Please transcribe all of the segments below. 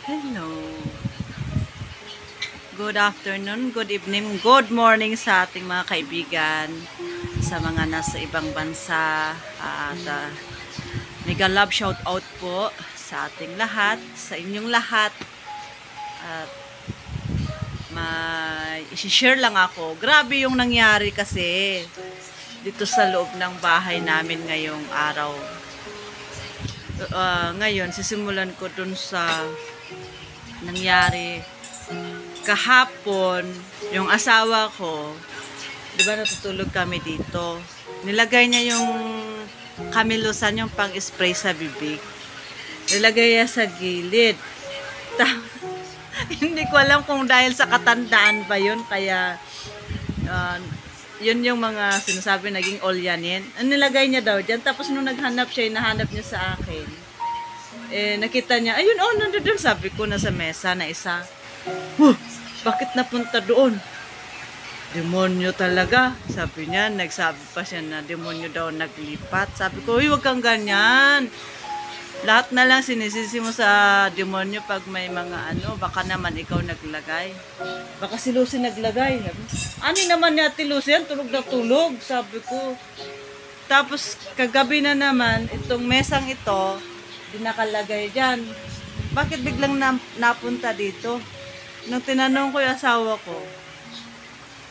Hello. Good afternoon, good evening, good morning sa ating mga kaibigan, sa mga nasa ibang bansa, at mega love shout out po sa ating lahat, sa inyong lahat. At may isi-share lang ako. Grabe yung nangyari kasi dito sa loob ng bahay namin ngayong araw. Ngayon, sisimulan ko dun sa nangyari kahapon. Yung asawa ko, di ba natutulog kami dito, nilagay niya yung kamilusan, yung pang spray sa bibig, nilagay niya sa gilid. Hindi ko alam kung dahil sa katandaan ba yun, kaya yun yung mga sinasabi naging olyanin. Nilagay niya daw dyan, tapos nung naghanap siya, nahanap niya sa akin, nakita niya, ayun, nandun, sabi ko, nasa mesa na isa. Bakit napunta doon? Demonyo talaga, sabi niya. Nagsabi pa siya na demonyo daw naglipat. Sabi ko, huwag kang ganyan. Lahat na lang sinisisi mo sa demonyo pag may mga baka naman ikaw naglagay. Baka si Lucy naglagay. Ani naman ni Ate Lucy yan, tulog na tulog, sabi ko. Tapos kagabi na naman, itong mesang ito, di nakalagay dyan. Bakit biglang napunta dito? Nung tinanong ko yung asawa ko,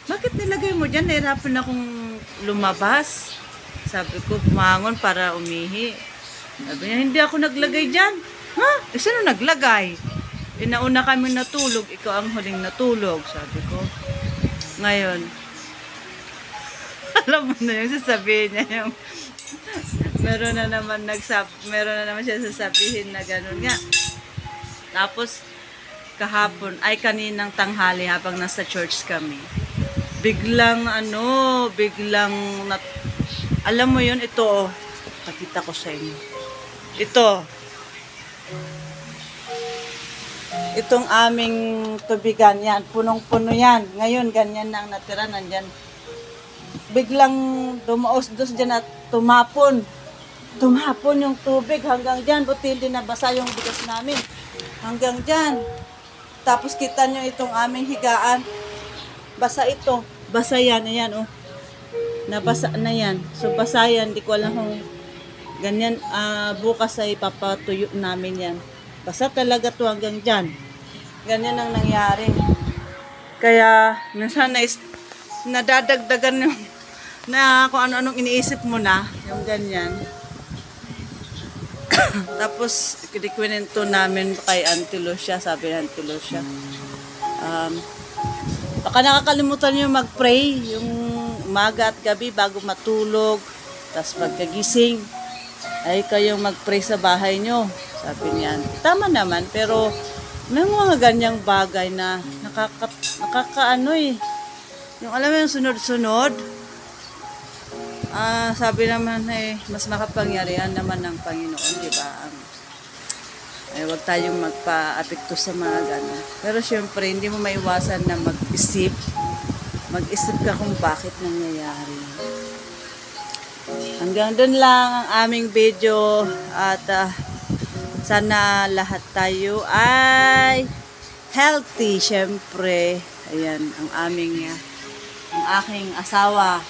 bakit nilagay mo dyan? Nahirapan akong lumabas. Sabi ko, pumangon para umihi. Sabi niya, hindi ako naglagay dyan. Ha? Sino naglagay? Nauna kami natulog, ikaw ang huling natulog, sabi ko. Ngayon, alam mo na yung sasabihin niya yung meron na naman siya sasabihin na gano'n nga. Tapos kahapon, kaninang tanghali habang nasa church kami, biglang alam mo yun, ito pakita ko sa inyo. Itong aming tubigan yan, punong-puno yan. Ngayon, ganyan na ang natira, nandyan. Biglang dumaos dyan at tumapon yung tubig hanggang dyan. Buti hindi nabasa yung bigas namin. Hanggang dyan. Tapos kita nyo itong aming higaan. Basa ito. Basa yan. Ayan, oh. Nabasa na yan. So, basa yan. Di ko alam kung ganyan. Bukas ay papatuyo namin yan. Basa talaga to hanggang dyan. Ganyan ang nangyari. Kaya, minsan nadadagdagan yung na kung ano-anong iniisip mo na. Yung ganyan. Tapos, kinikwento namin kay Auntie Lucia, sabi ni Auntie Lucia, baka nakakalimutan nyo mag-pray yung umaga at gabi bago matulog. Tapos pagkagising, ay kayong mag-pray sa bahay nyo. Sabi niyan, tama naman, pero may mga ganyang bagay na yung alam mo yung sunod-sunod. Sabi naman mas makapangyarihan naman ng Panginoon, di ba? Huwag tayong magpa-apekto sa mga gano'n. Pero syempre, hindi mo maiwasan na mag-isip ka kung bakit nangyayari. Hanggang doon lang ang aming video, at sana lahat tayo ay healthy, syempre. Ayan, ang aking asawa.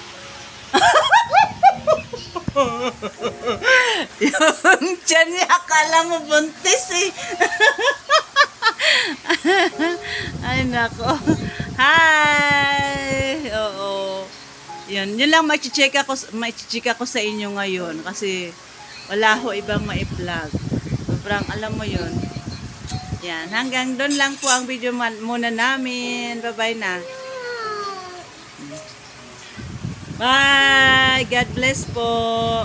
Yung tiyan niya, akala mo buntis eh. Ay nako. Hi! Oo. Yun lang maichichika ko sa inyo ngayon kasi wala ho ibang ma-vlog. Sobrang alam mo yun. Yan, hanggang doon lang po ang video muna namin. Bye-bye na. Bye! God bless po!